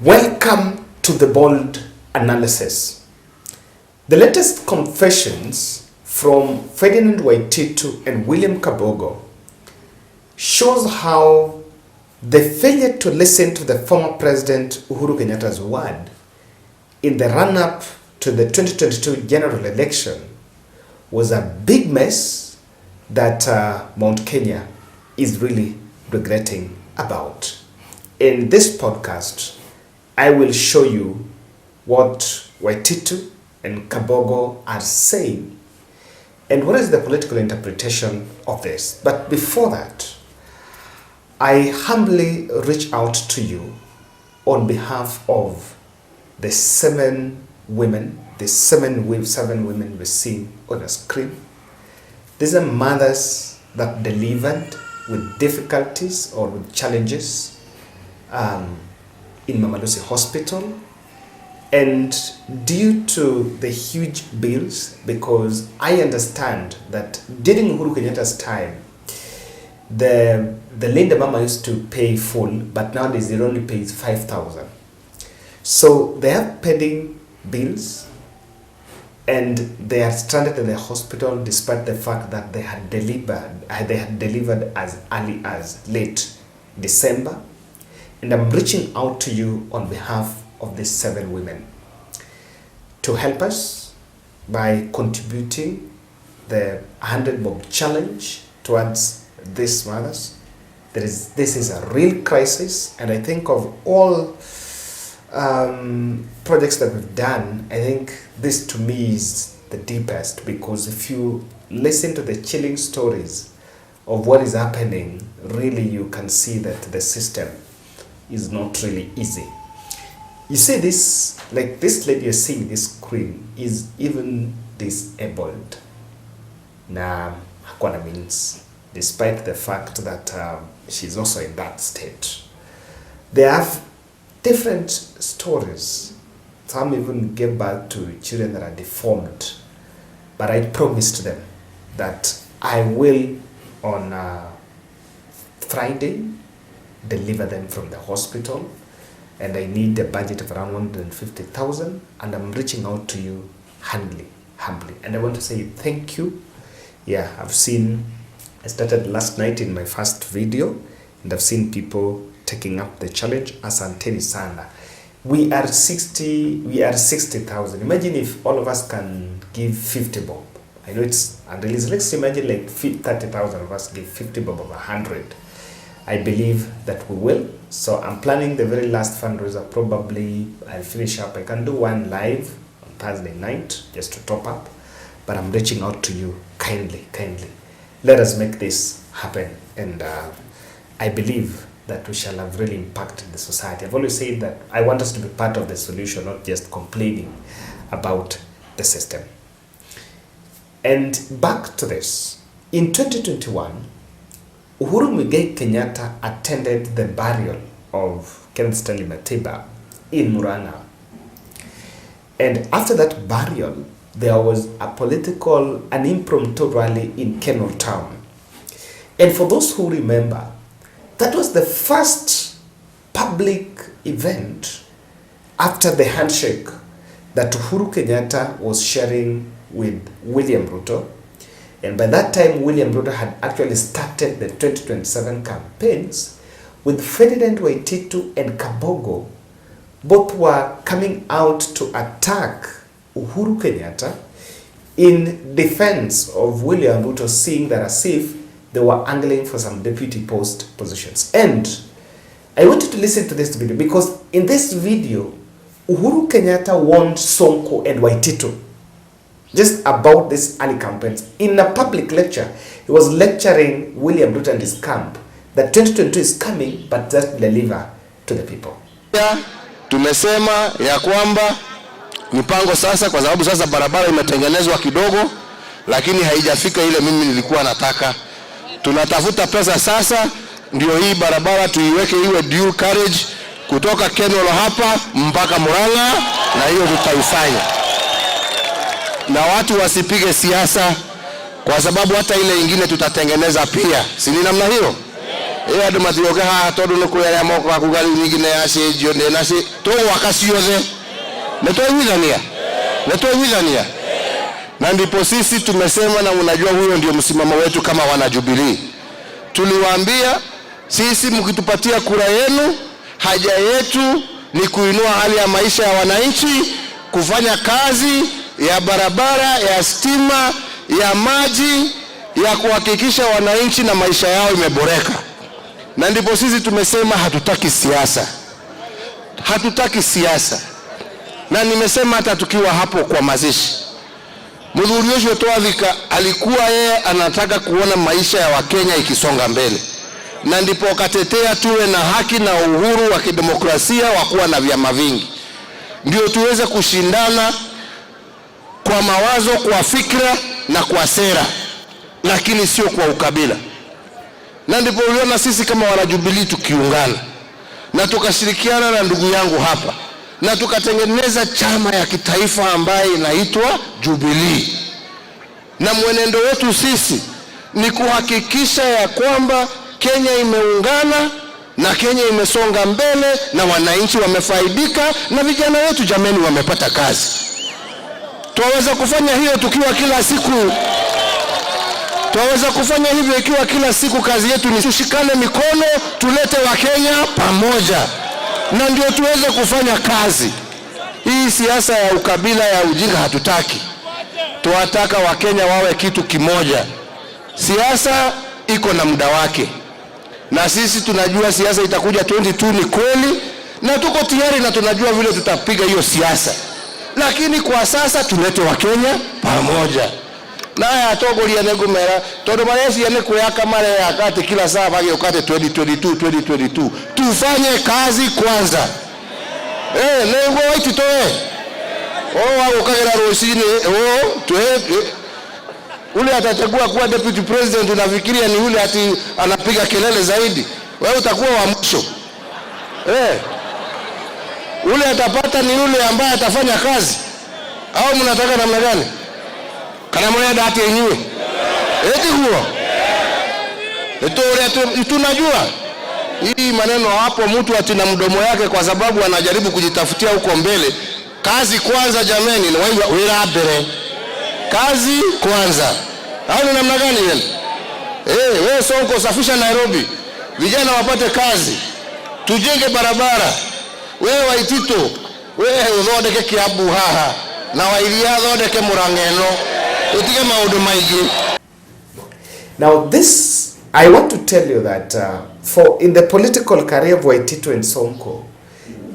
Welcome to the bold analysis. The latest confessions from Ferdinand Waititu and William Kabogo shows how the failure to listen to the former president Uhuru Kenyatta's word in the run-up to the 2022 general election was a big mess that Mount Kenya is really regretting about. In this podcast, I will show you what Waititu and Kabogo are saying and what is the political interpretation of this. But before that, I humbly reach out to you on behalf of the seven women we've seen on the screen. These are mothers that delivered with difficulties or with challenges in Mama Lucy Hospital, and due to the huge bills, because I understand that during Uhuru Kenyatta's time, the Linda Mama used to pay full, but nowadays it only pays 5,000. So they have pending bills, and they are stranded in the hospital despite the fact that they had delivered as early as late December. And I'm reaching out to you on behalf of these seven women to help us by contributing the 100 Bob challenge towards these mothers. This is a real crisis, and I think of all projects that we've done, I think this to me is the deepest, because if you listen to the chilling stories of what is happening, really you can see that the system is not really easy. You see this, like this lady you're seeing this screen is even disabled. Na hakuna means, despite the fact that she's also in that state. They have different stories. Some even gave birth to children that are deformed. But I promised them that I will on Friday deliver them from the hospital, and I need a budget of around 150,000, and I'm reaching out to you humbly, and I want to say thank you. Yeah, I started last night in my first video, and I've seen people taking up the challenge. Asanteni sana. We are 60,000. Imagine if all of us can give 50 bob. I know it's unrealistic. Let's imagine like 30,000 of us give 50 bob of 100. I believe that we will. So I'm planning the very last fundraiser. Probably I'll finish up. I can do one live on Thursday night just to top up. But I'm reaching out to you kindly. Let us make this happen. And I believe that we shall have really impacted the society. I've always said that I want us to be part of the solution, not just complaining about the system. And back to this. In 2021, Uhuru Kenyatta attended the burial of Ken Stanley Matiba in Murang'a. And after that burial, there was an impromptu rally in Kenol town. And for those who remember, that was the first public event after the handshake that Uhuru Kenyatta was sharing with William Ruto. And by that time, William Ruto had actually started the 2027 campaigns with Ferdinand Waititu and Kabogo. Both were coming out to attack Uhuru Kenyatta in defense of William Ruto, seeing that as if they were angling for some deputy post positions. And I want you to listen to this video, because in this video, Uhuru Kenyatta warned Sonko and Waititu just about this early campaigns. In a public lecture, he was lecturing William Ruto and his camp that 2022 is coming, but just deliver to the people. Tumesema ya kwamba mipango sasa, kwa sababu sasa barabara imetengenezwa kidogo, lakini haijafika ile mimi nilikuwa nataka. Tunatafuta pesa sasa, ndio hii barabara tuiweke iwe dual carriage kutoka Kenolo hapa mpaka Murang'a, na hiyo tutaifanya. Na watu wasipige siasa, kwa sababu hata ile ingine tutatengeneza pia. Si ni namna hiyo? andu matioke haha tondu ni kuri aria moko akuga riu nyingine yacenjio ndi naci tugwaka ciothe nitwiguithania na ndipo sisi tumesema, na unajua huyo ndio msimamo wetu kama wana Jubilee. Tuliwaambia sisi mkitupatia kura yenu, haja yetu ni kuinua hali ya maisha ya wananchi, kufanya kazi ya barabara, ya stima, ya maji, ya kuhakikisha wananchi na maisha yao imeboreka. Na ndipo sisi tumesema hatutaki siasa. Na nimesema hata tukiwa hapo kwa mazishi, Muthuri ucio Twathika alikuwa yeye anataka kuona maisha ya Wakenya ikisonga mbele, na ndipo akatetea tuwe na haki na uhuru wa kidemokrasia wa kuwa na vyama vingi, ndio tuweze kushindana kwa mawazo, kwa fikra na kwa sera, lakini sio kwa ukabila. Na ndipo uliona sisi kama wana Jubilee tukiungana na tukashirikiana na ndugu yangu hapa na tukatengeneza chama ya kitaifa ambaye inaitwa Jubilee. Na mwenendo wetu sisi ni kuhakikisha ya kwamba Kenya imeungana na Kenya imesonga mbele na wananchi wamefaidika na vijana wetu jameni wamepata kazi. Tuweza kufanya hiyo tukiwa kila siku. Tuweza kufanya hivyo ikiwa kila siku kazi yetu ni tushikane mikono, tulete Wakenya pamoja, na ndio tuweze kufanya kazi. Hii siasa ya ukabila ya ujinga hatutaki. Tuwataka Wakenya wawe kitu kimoja. Siasa iko na muda wake, na sisi tunajua siasa itakuja 22 ni kweli, na tuko tayari na tunajua vile tutapiga hiyo siasa, lakini kwa sasa tulete Wakenya pamoja. Na haya togoria negumera todo maresi ene kuyaka mare yakati kila saa bagi ukate 2022 tufanye kazi kwanza. Lengo Waititu wao ukagera rosini ule atachagua kuwa deputy president, unafikiria ni ule ati anapiga kelele zaidi? Wewe utakuwa wa mwisho. Ule atapata ni ule ambaye atafanya kazi, au mnataka namna gani? Kana mwana dati yenyewe eti huo tunajua hii maneno hapo, mtu atina mdomo yake kwa sababu anajaribu kujitafutia huko mbele. Kazi kwanza jameni, wila mbele, kazi kwanza. Au ni namna gani yeye? Wewe Sonko safisha Nairobi, vijana wapate kazi, tujenge barabara. Wewe Waititu, wewe udhodeke Kiambu haha na Wairia udhodeke Murang'eno. Now this, I want to tell you that for in the political career of Waititu and Sonko,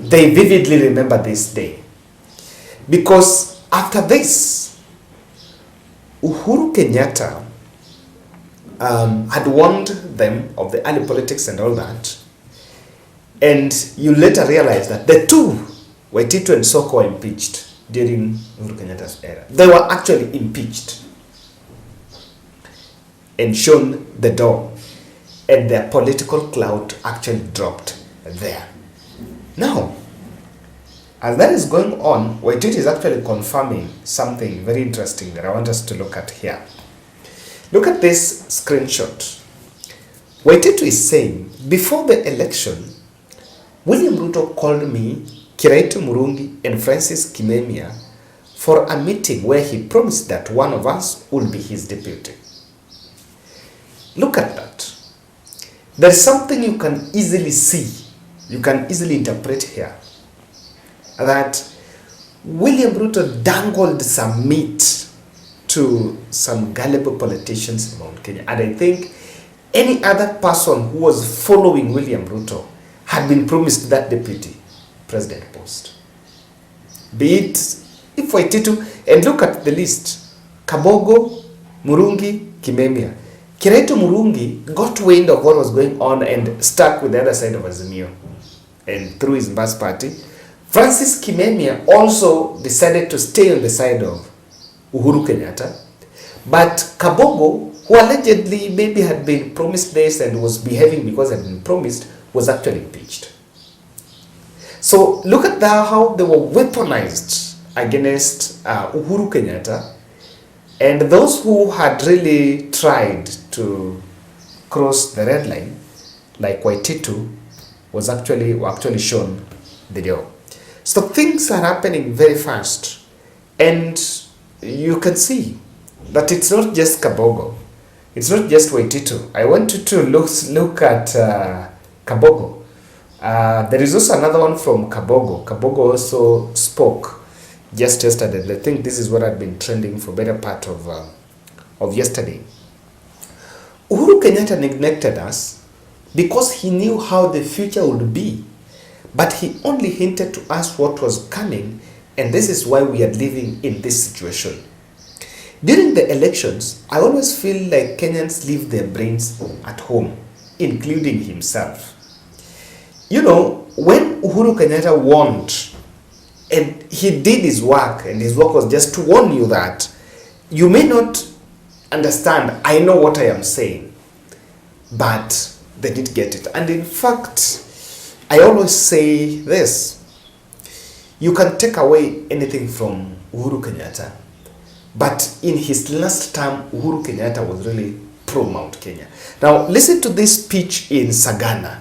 they vividly remember this day. Because after this, Uhuru Kenyatta had warned them of the early politics and all that. And you later realize that the two, Waititu and Sonko, were impeached during Uhuru Kenyatta's era. They were actually impeached and shown the door, and their political clout actually dropped there. Now, as that is going on, Waititu is actually confirming something very interesting that I want us to look at here. Look at this screenshot. Waititu is saying, before the election, William Ruto called me, Kiraitu Murungi and Francis-Kimemia for a meeting where he promised that one of us would be his deputy. Look at that. There's something you can easily see, you can easily interpret here, that William Ruto dangled some meat to some gullible politicians in Mount Kenya. And I think any other person who was following William Ruto had been promised that deputy president post. Be it if Waititu, and look at the list: Kabogo, Murungi, Kimemia. Kiraitu Murungi got wind of what was going on and stuck with the other side of Azimio and through his bus party. Francis-Kimemia also decided to stay on the side of Uhuru Kenyatta. But Kabogo, who allegedly maybe had been promised this and was behaving because had been promised, was actually impeached. So look at how they were weaponized against Uhuru Kenyatta, and those who had really tried to cross the red line like Waititu were actually shown video. So things are happening very fast, and you can see that it's not just Kabogo, it's not just Waititu. I want you to look at Kabogo. There is also another one from Kabogo. Kabogo also spoke just yesterday. I think this is what had been trending for better part of yesterday. Uhuru Kenyatta neglected us because he knew how the future would be, but he only hinted to us what was coming, and this is why we are living in this situation. During the elections, I always feel like Kenyans leave their brains at home, including himself. You know, when Uhuru Kenyatta won, and he did his work, and his work was just to warn you that you may not understand, I know what I am saying, but they did get it. And in fact, I always say this: you can take away anything from Uhuru Kenyatta, but in his last term, Uhuru Kenyatta was really pro Mount Kenya. Now, listen to this speech in Sagana.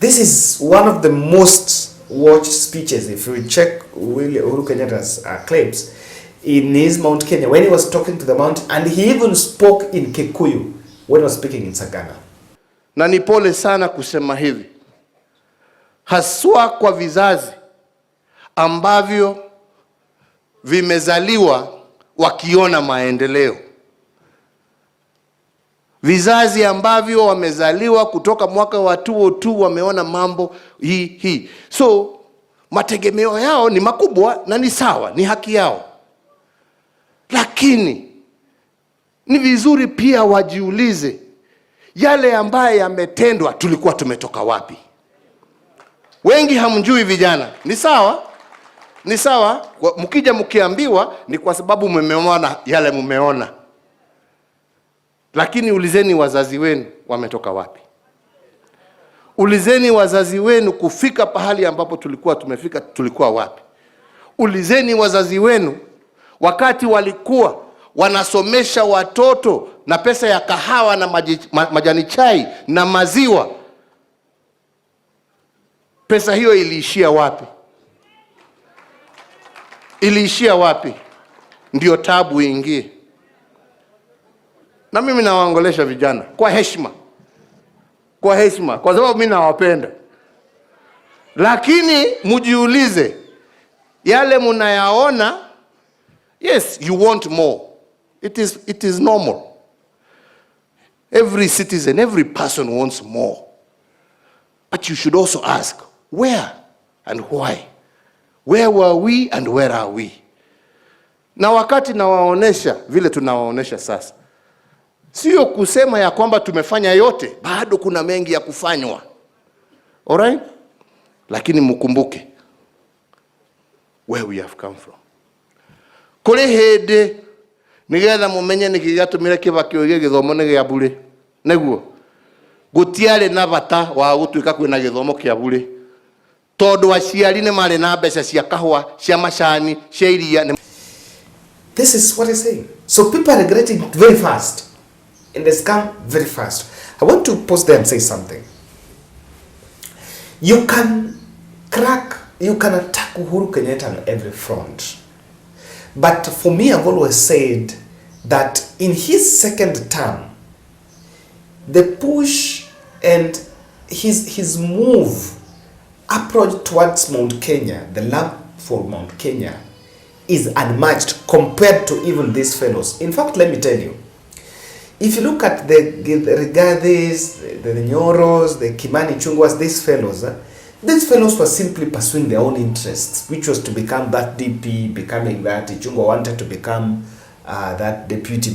This is one of the most watched speeches. If you check Uhuru Kenyatta's clips in his Mount Kenya, when he was talking to the mountain, and he even spoke in Kikuyu when he was speaking in Sagana. Na ni pole sana kusema hivi, haswa kwa vizazi ambavyo vimezaliwa wakiona maendeleo. Vizazi ambavyo wamezaliwa kutoka mwaka wa 2002 wameona mambo hii. So mategemeo yao ni makubwa na ni sawa, ni haki yao. Lakini ni vizuri pia wajiulize, yale ambaye yametendwa tulikuwa tumetoka wapi? Wengi hamjui vijana. Ni sawa? Ni sawa, mkija mkiambiwa ni kwa sababu mmeona yale mmeona. Lakini ulizeni wazazi wenu wametoka wapi? Ulizeni wazazi wenu kufika pahali ambapo tulikuwa tumefika tulikuwa wapi? Ulizeni wazazi wenu wakati walikuwa wanasomesha watoto na pesa ya kahawa na majani chai na maziwa, pesa hiyo iliishia wapi? Iliishia wapi? Ndio tabu ingie. Na mimi nawaongolesha vijana kwa heshima. Kwa heshima, kwa sababu mimi nawapenda. Lakini mujiulize, yale mnayaona, yes, you want more. It is normal. Every citizen, every person wants more. But you should also ask, where and why? Where were we and where are we? Na wakati nawaonesha vile tunawaonesha sasa, sio kusema ya kwamba tumefanya yote, bado kuna mengi ya kufanywa. Alright? Lakini mkumbuke where we have come from. Kule hede nigetha mumenye nigigatumira kibakio githomo ni gya bure. Neguo gutiare na bata wa gutuika kwina githomo kia bure. Tondu aciari ne mari na mbeca cia kahwa cia macani cia iria. This is what he's saying. So people are regretting very fast, and they scam very fast. I want to pause there and say something. You can attack Uhuru Kenyatta on every front. But for me, I've always said that in his second term, the push and his move approach towards Mount Kenya, the love for Mount Kenya, is unmatched compared to even these fellows. In fact, let me tell you, if you look at the Rigathis, the Nyoros, the Kimani Chungwas, these fellows were simply pursuing their own interests, which was to become that DP, becoming that. Ichungwa wanted to become that majority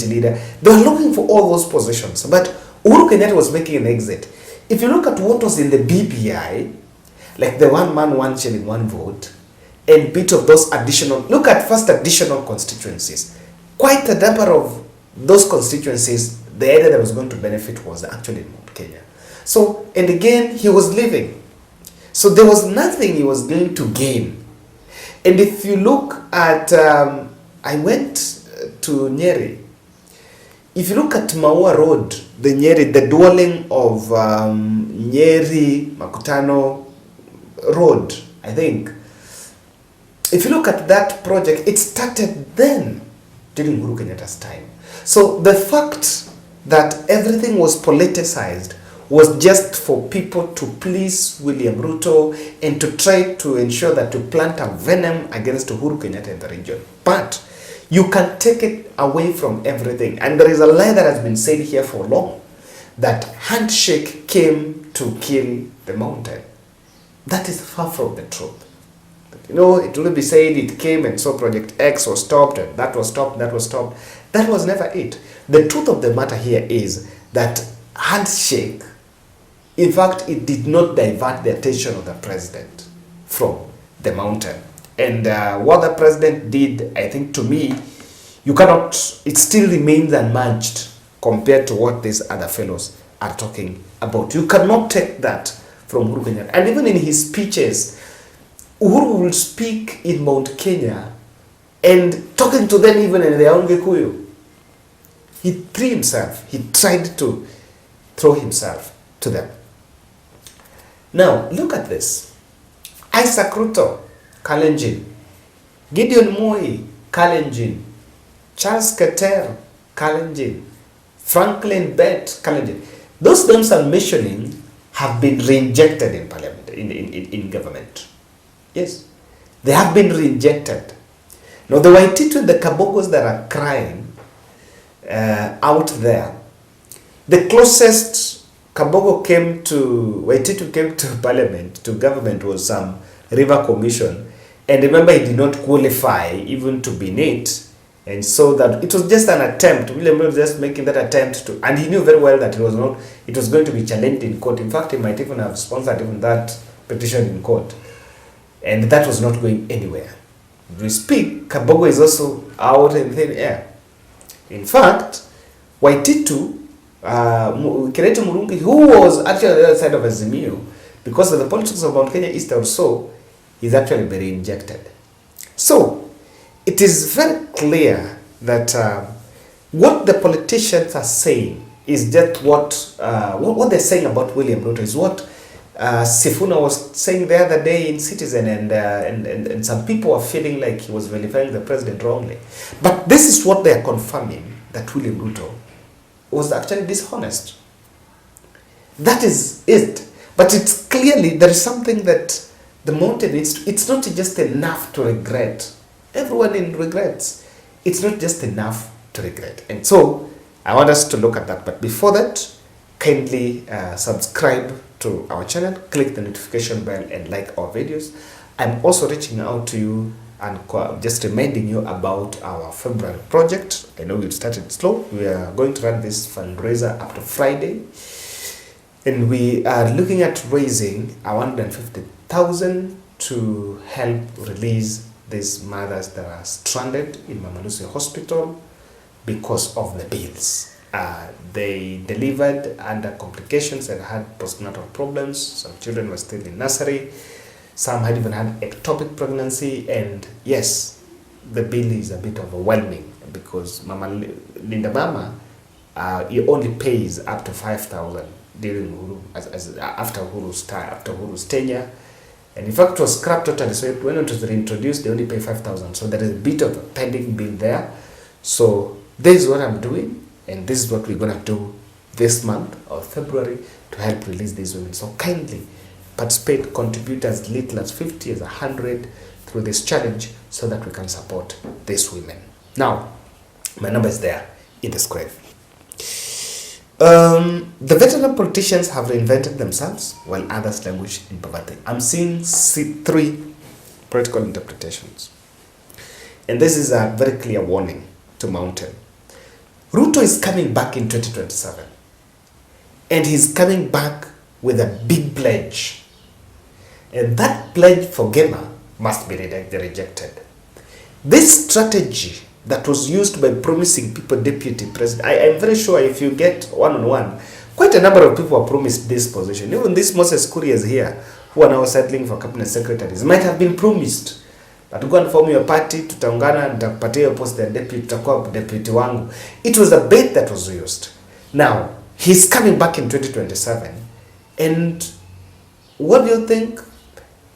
leader. They were looking for all those positions. But Uhuru Kenyatta was making an exit. If you look at what was in the BBI, like the 1 man, 1 shilling, 1 vote, and bit of those additional, look at first additional constituencies. Quite a number of those constituencies, the area that was going to benefit was actually in Mount Kenya. So, and again, he was leaving. So there was nothing he was going to gain. And if you look at, I went to Nyeri. if you look at Maua Road, the dwelling of Nyeri Makutano Road, I think, if you look at that project, it started then during Uhuru Kenyatta's time. So the fact that everything was politicized was just for people to please William Ruto and to try to ensure that to plant a venom against Uhuru Kenyatta in the region. But you can take it away from everything. And there is a lie that has been said here for long, that handshake came to kill the mountain. That is far from the truth. You know, it will be said it came and so Project X was stopped and that was stopped, that was stopped. That was never it. The truth of the matter here is that handshake, in fact, it did not divert the attention of the president from the mountain. And what the president did, I think to me, you cannot, it still remains unmatched compared to what these other fellows are talking about. You cannot take that from Uhuru Kenyatta. And even in his speeches, Uhuru will speak in Mount Kenya and talking to them even in their own Kikuyu. He threw himself, he tried to throw himself to them. Now, look at this. Isaac Ruto, Kalenjin. Gideon Moi, Kalenjin. Charles Keter, Kalenjin. Franklin Bett, Kalenjin. Those names I'm mentioning have been rejected in parliament, in government. Yes, they have been rejected. Now the Waititu and the Kabogos that are crying out there, the closest Kabogo came to, Waititu came to parliament, to government, was some river commission. And remember, he did not qualify even to be in it. And so that it was just an attempt. William was just making that attempt to, and he knew very well that it was not, it was going to be challenged in court. In fact, he might even have sponsored even that petition in court. And that was not going anywhere. As we speak, Kabogo is also out in thin air. In fact, Waititu, Kiretu Murungi, who was actually on the other side of Azimio, because of the politics of Mount Kenya East or so, is actually very injected. So, it is very clear that what the politicians are saying is that what they're saying about William Ruto is what Sifuna was saying the other day in Citizen, and some people are feeling like he was verifying the president wrongly. But this is what they are confirming, that William Ruto was actually dishonest. That is it. But it's clearly, there is something that the mountain, it's not just enough to regret. Everyone in regrets. It's not just enough to regret. And so, I want us to look at that. But before that, kindly subscribe to our channel, click the notification bell and like our videos. I'm also reaching out to you and just reminding you about our February project. I know we've started slow. We are going to run this fundraiser up to Friday. And we are looking at raising 150,000 to help release these mothers that are stranded in Mama Lucy Hospital because of the bills. They delivered under complications and had postnatal problems. Some children were still in nursery. Some had even had ectopic pregnancy. And yes, the bill is a bit overwhelming because Linda Mama, he only pays up to 5,000 during Uhuru, after Uhuru's tenure. And in fact, it was scrapped totally. So when it was reintroduced, they only pay 5,000. So there is a bit of a pending bill there. So this is what I'm doing. And this is what we're going to do this month of February to help release these women. So kindly participate, contribute as little as 50, as 100 through this challenge so that we can support these women. Now, my number is there in the screen. The veteran politicians have reinvented themselves while others languish in poverty. I'm seeing three political interpretations. And this is a very clear warning to Mountain. Ruto is coming back in 2027. And he's coming back with a big pledge. And that pledge for Gema must be rejected. This strategy that was used by promising people deputy president, I am very sure if you get one-on-one, quite a number of people are promised this position. Even these Moses Kurias here, who are now settling for cabinet secretaries, might have been promised. That go and form your party, tutaungana, nitakupatia your post ya deputy, tutakuwa deputy wangu. It was a bait that was used. Now, he's coming back in 2027. And what do you think?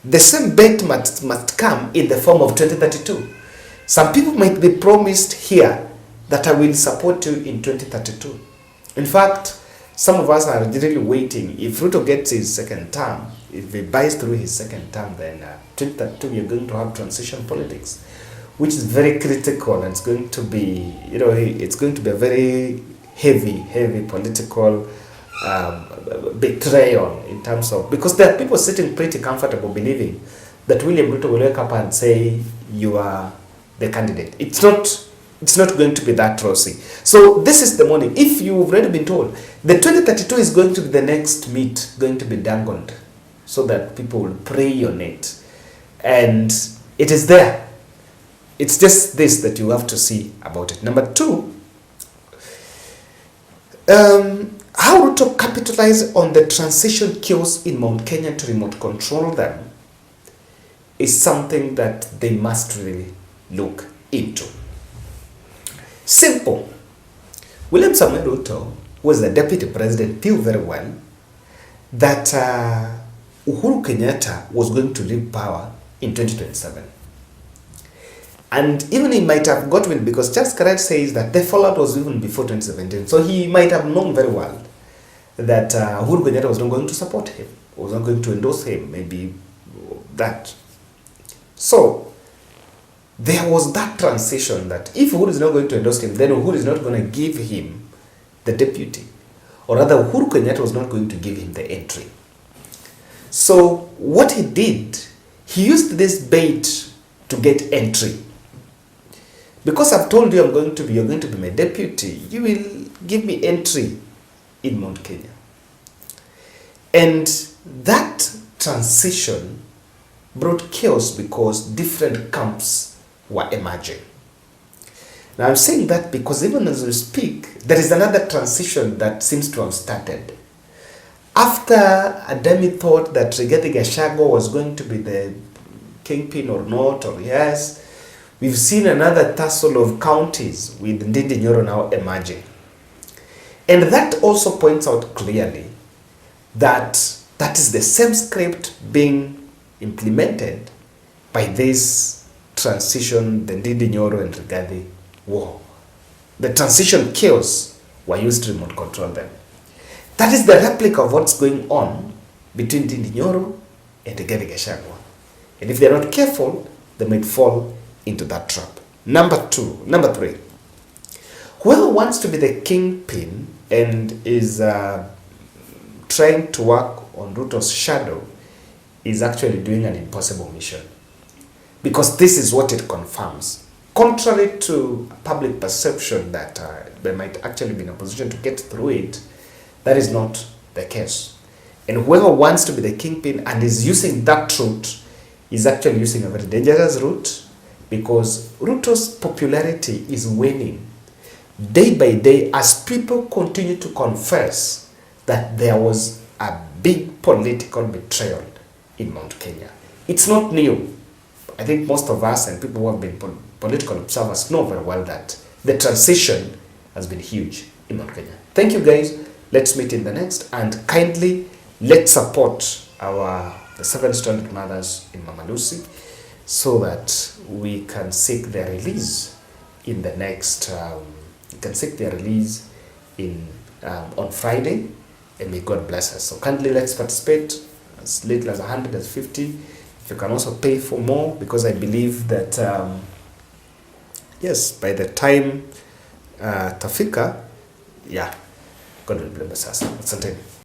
The same bait must come in the form of 2032. Some people might be promised here that I will support you in 2032. In fact, some of us are really waiting. If Ruto gets his second term, if he buys through his second term, then 2032 we are going to have transition politics, which is very critical, and it's going to be, it's going to be a very heavy political betrayal in terms of, because there are people sitting pretty comfortable believing that William Ruto will wake up and say you are the candidate. It's not going to be that rosy. So this is the morning. If you've already been told, the 2032 is going to be the next meat going to be dangled so that people will prey on it. And it is there. It's just this that you have to see about it. Number two, how Ruto capitalize on the transition chaos in Mount Kenya to remote control them is something that they must really look into. Simple. William Samuel Ruto, who was the deputy president, knew very well that Uhuru Kenyatta was going to leave power in 2027. And even he might have got wind, because Charles Karaj says that the fallout was even before 2017. So he might have known very well that Uhuru Kenyatta was not going to support him, was not going to endorse him, maybe that. So there was that transition that if Uhuru is not going to endorse him, then Uhuru is not going to give him the deputy. Or rather, Uhuru Kenyatta was not going to give him the entry. So what he did, he used this bait to get entry. Because I've told you you're going to be my deputy, you will give me entry in Mount Kenya. And that transition brought chaos because different camps were emerging. Now I'm saying that because even as we speak, there is another transition that seems to have started. After Ademi thought that Rigathi Gachagua was going to be the kingpin or not, or yes, we've seen another tussle of counties with Ndindi Nyoro now emerging. And that also points out clearly that that is the same script being implemented by this transition, the Ndindi Nyoro and Rigathi war. The transition chaos were used to remote control them. That is the replica of what's going on between Ndindi Nyoro and Rigathi Gachagua. And if they're not careful, they might fall into that trap. Number three, whoever wants to be the kingpin and is trying to work on Ruto's shadow is actually doing an impossible mission. Because this is what it confirms. Contrary to public perception that they might actually be in a position to get through it, that is not the case. And whoever wants to be the kingpin and is using that route is actually using a very dangerous route, because Ruto's popularity is waning day by day as people continue to confess that there was a big political betrayal in Mount Kenya. It's not new. I think most of us and people who have been political observers know very well that the transition has been huge in Mount Kenya. Thank you guys. Let's meet in the next, and kindly let's support the 7 stranded mothers in Mama Lucy so that we can seek their release in the next, on Friday, and may God bless us. So kindly let's participate as little as 150. You can also pay for more, because I believe that, yes, by the time Tafika, yeah, God will bless us. Asante.